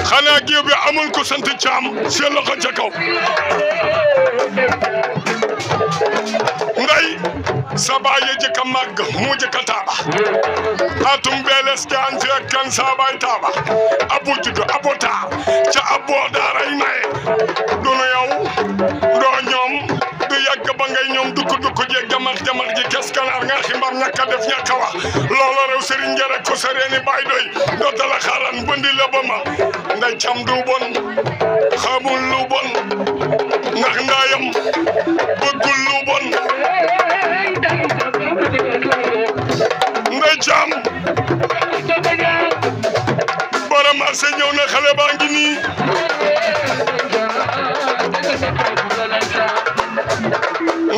xanaa géew bi amul ko sant Caam seen loxo ca kaw nday sa baay ya jëkk a màgg mu jëkk a taaba atum beeles kaan fi ak kan sa baay taaba abu juddu abu taar ca aboo daaray maye dunu yow doo ñoom du yàgg ba ngay ñoom dukk jeeg jamax ji kes kanaar nga ximbar ñàkk a def ñàkk a wax loolo rew sëriñ njëre ko sa reeni baay doy doo dala xaaran bëndi la ba ma nday Caam du bon xamul lu bon ndax ndayam bëggul lu bon nday Caam borom marché ñëw na xale baa ngi nii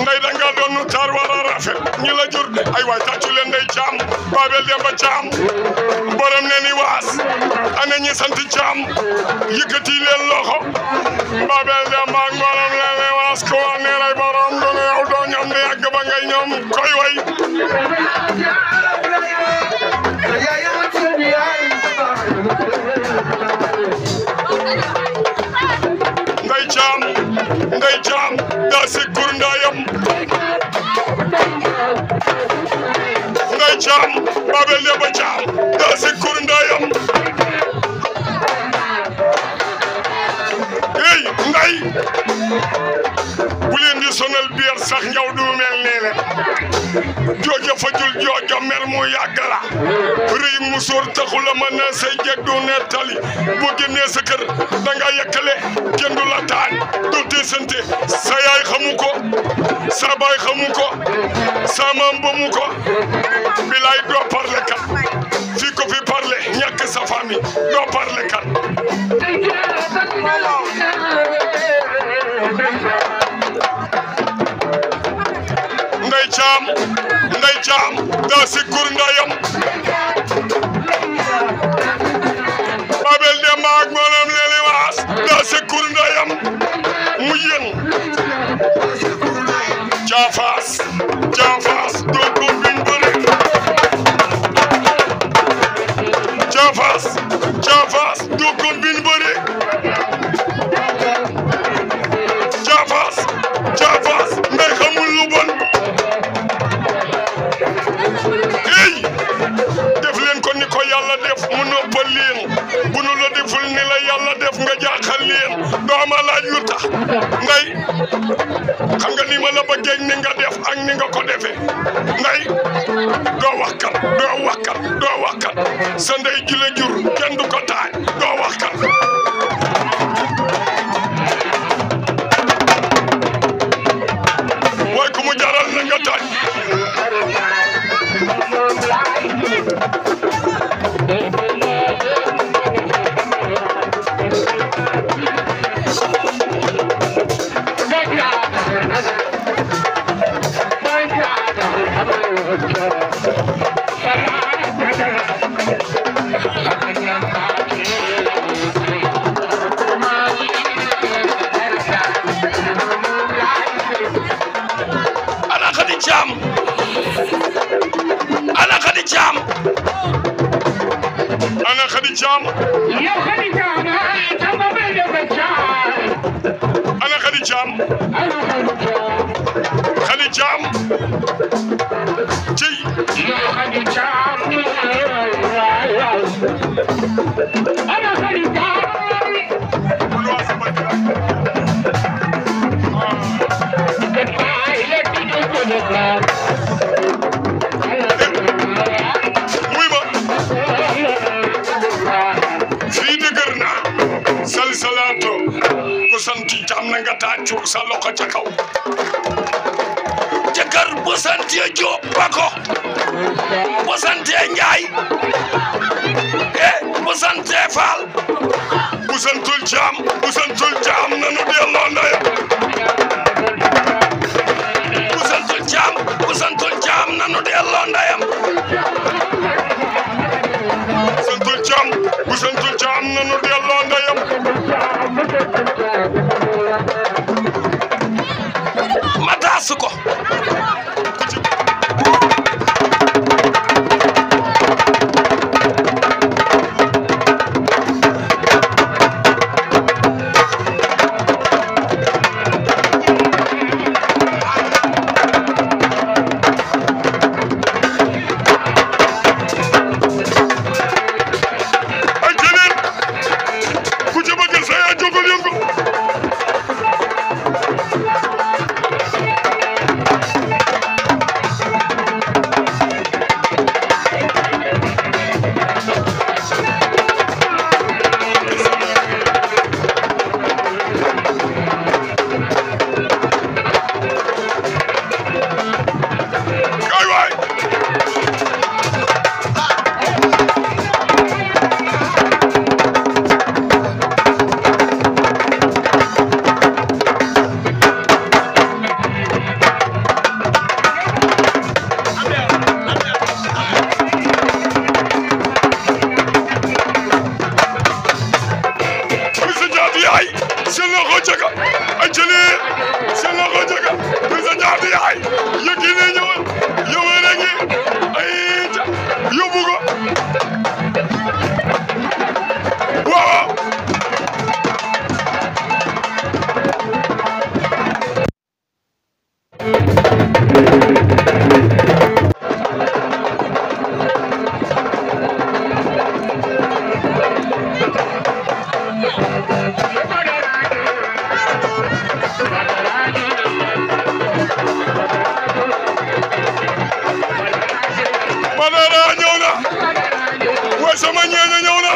nday danga doon nu taar wara rafet ñi la jur ay waay tàccu leen nday Caam Babel Demba Caam borom ne ni waas ana ñi sant Caam yëkkati leen loxo Babel Demba ak borom ne ni waas ko wa ne lay borom doon yow doo ñoom di yàgg ba ngay ñoom koy way nday Caam daa si kur ndayam Cham Babel Demba Cham da sekur ndayam hey nday bu leen di sonal biir sax ñaw du mel nee leen jooja fajul jooja mer mu yàgg la rëy mu sóor taxu la mën na say jeg du nettali boo génnee sa kër da nga yekkale kenn du la taaj du teesante sa yaay xamu ko sa baay xamu ko sa maam bamu ko bilaay doo parle kat fii ko fi parle ñàkk sa famille doo parle kat Ndey Caam da sikur ndayam Babel Demba ak moom leli waas da sikur ndayam mu yëng Caafaas doo ko biñ bëre Caafaas doo ko biñ bëre Caafaas ndey xamul lu bon def leen ko ni ko yàlla def mu noppal leen bu nu la deful ni la yàlla def nga jaaxal leen dooma laaj lu tax nday xam nga ni ma la bëggee ni nga def ak ni nga ko defee nday doo wax kat sa ndey ji la jur kenn du ko taaj doo wax kat waaye ku mu jaral na nga taaj Ana Khady Thiam Ana Khady Thiam Ana Khady Thiam Ana Khady Thiam Khady Thiam ci Khady Thiam Ana Khady Thiam salsalato ko santi Thiam na nga tàccu sa loxo ca kaw jëkkër bu santi Jóob bako bu santi Njaay bu santi Faal bu santul Thiam nanu delloo ndeyam bu santul Thiam nanu delloo ndeyam santul Thiam nanu delloo ndeyam ma taas ko sama ñeeño ñëw na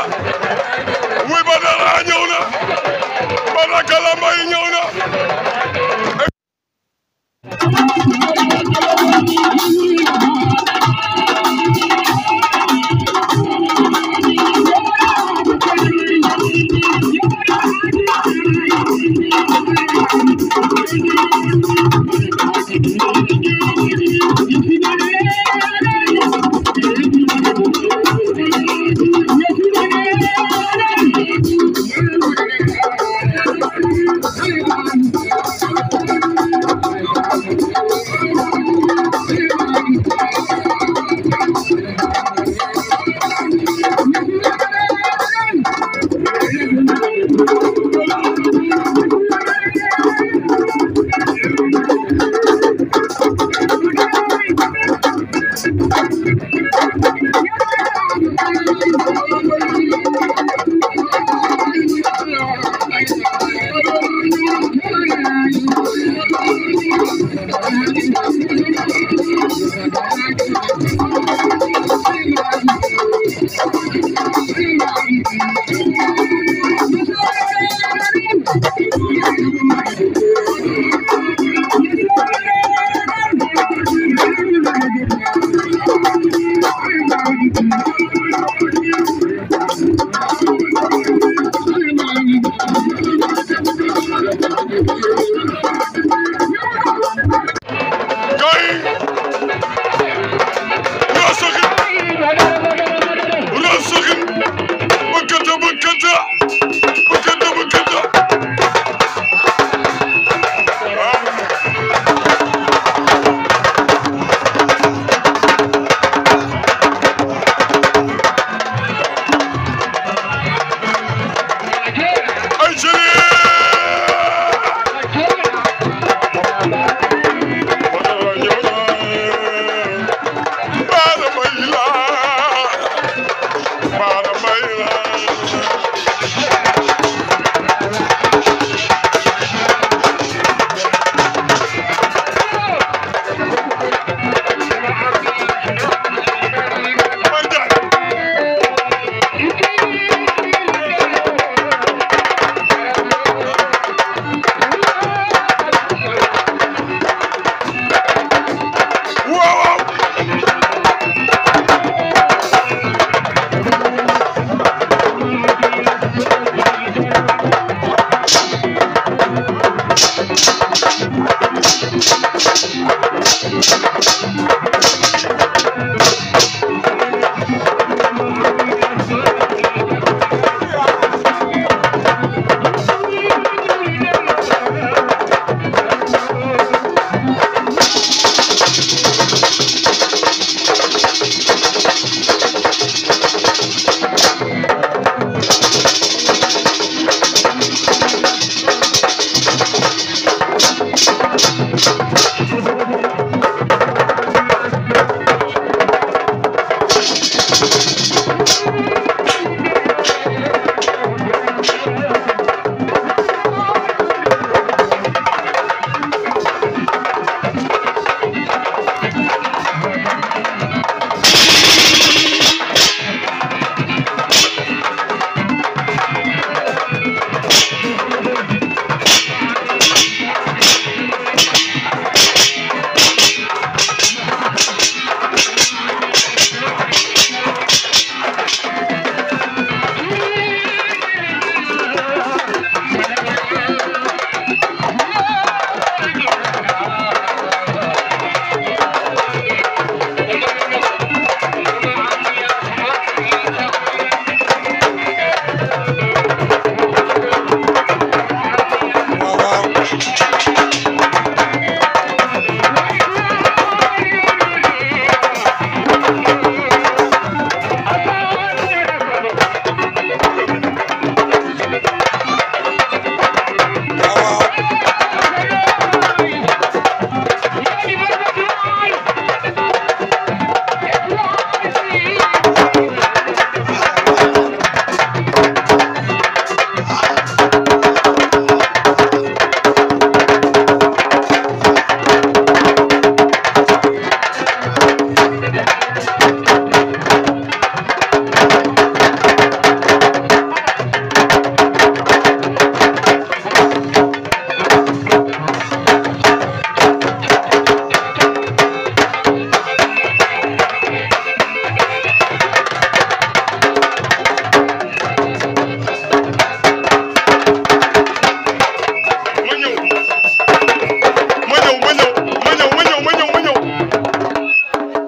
wuy Badara ñëw na Baraka Lambaye ñëw na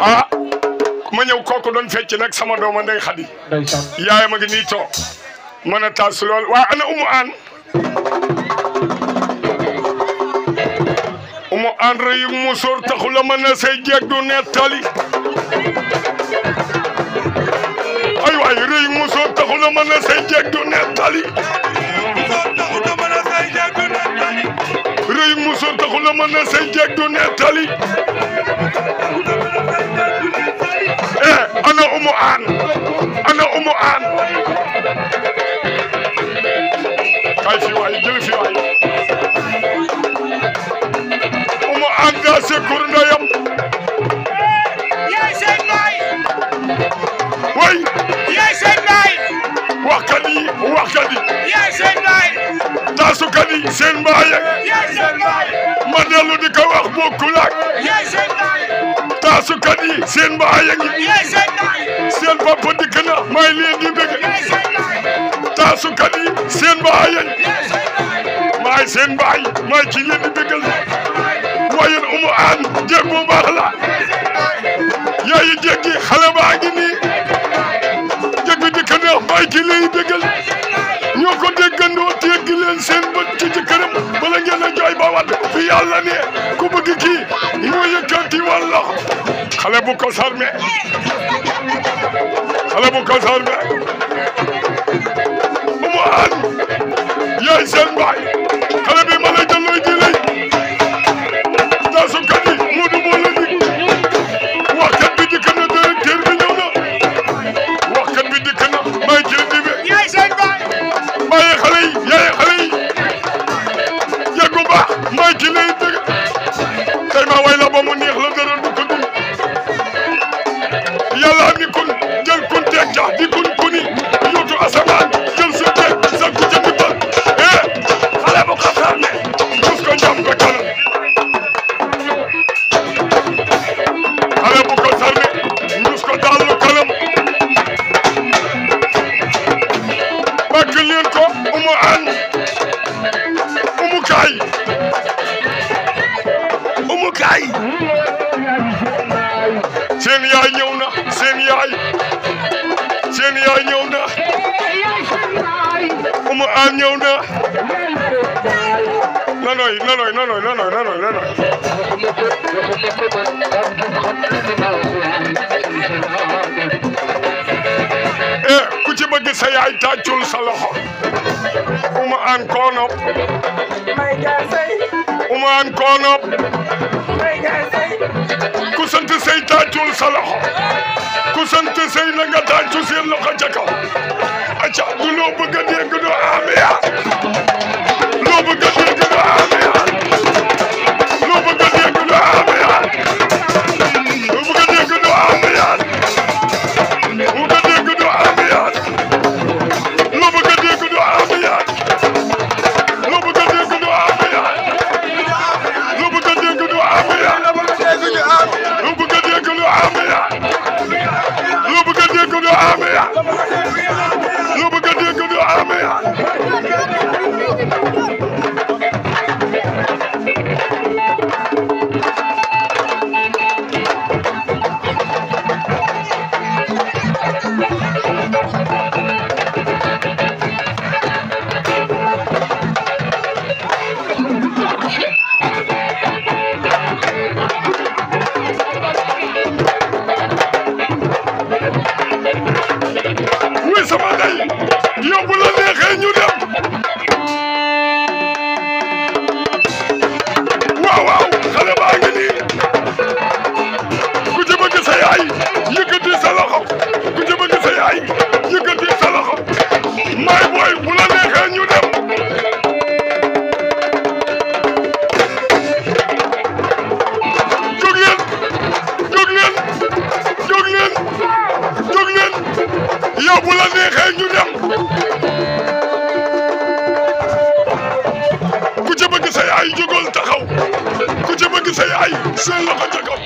ah ma ñëw kooku doon fecc nag sama dooma ndey Xadi yaayam a ngi nii toog mën a tas lool waa ana umu aan umu aan rëyu musóor taxu la mën a say jeeg du nettali ay waay rëyu musóor taxu la mën a say jeeg du nettali rëyu musóor taxu la mën a say jeeg du nettali ana umu aan kay fi waay jël fi waay umu aan daa sekur ndeyam yaay seen baay way yaay seen baay waxkat yi yaay seen baay taasukat yi seen baay yaay seen baay ma dellu di ko wax bokkul ak yaay seen baay taasukat yi seen baay yaay seen baay seen papa dikk na may leen di bëgg yaay seen baay taasukat yi seen baay yaay seen baay maay seen baay maay ci leen di bëggal waaye umu aan jéeg bu baax la yaayi jéeg gi xale baa ngi nii jéeg bi dikk na maay ci leen di bëggal ñoo ko déggandoo teggi leen seen bët ci jëkkëram bala ngeen a jooy ba wadd fi yàlla ne ku bëgg kii moo yëkkati walla xale bu ko sarme umu aan yaay seen baay xale bi ma lay jëlooy di lay taasukat yi mu du moo la dig waxkat bi dikk na directeur bi ñëw na waxkat bi dikk na may jël di be yaay seen baay bàyyi xale yi yeggu baax may ci lay dëgg tey ma way la ba mu neex la dara du ko dul yàlla ni kun jël kun teeg ca di kun kuni yóotu asamaan jël su teeg sa ku ca ndimbal xale bu ko sarne mus ko njam ko canam xale bu ko sarne mus ko dallu kanam bakk leen ko umu aan umu kaay seen yaay ñëw na seen yaay ñëw na umu aan ñëw na nanoy ku ci bëgg sa yaay tàccul sa loxo umu aan koonop ku sant sey tàccul sa loxo ku sant sey na nga tàccu seen loxo ca kaw acca du loo bëgg a dégg du amiya loo bëgg a dégg du amiya loo bëgg a dégg du amiya loo bëgg a dégg du amiya loo bëgg a dégg du amiya loo bëgg a dégg du amiya loo bëgg a dégg du amiya loo bëgg a dégg du amiya loo bëgg a dégg du amiya loo bëgg a dégg du amiya loo bëgg a dégg du amiya wi sama ndey yóbbu la neexee ñu dem waaw xale baa ngi nii ku ci bëgg sa yaay yëkkati sa loxo ku ci bëgg sa yaay yëkkati sa loxo may booy bu la neexee ñu dem jóg leen yow bu la neexee ñu dem ku ci bëgg sa yaay jógal taxaw ku ci bëgg sa yaay seen loxo ca kaw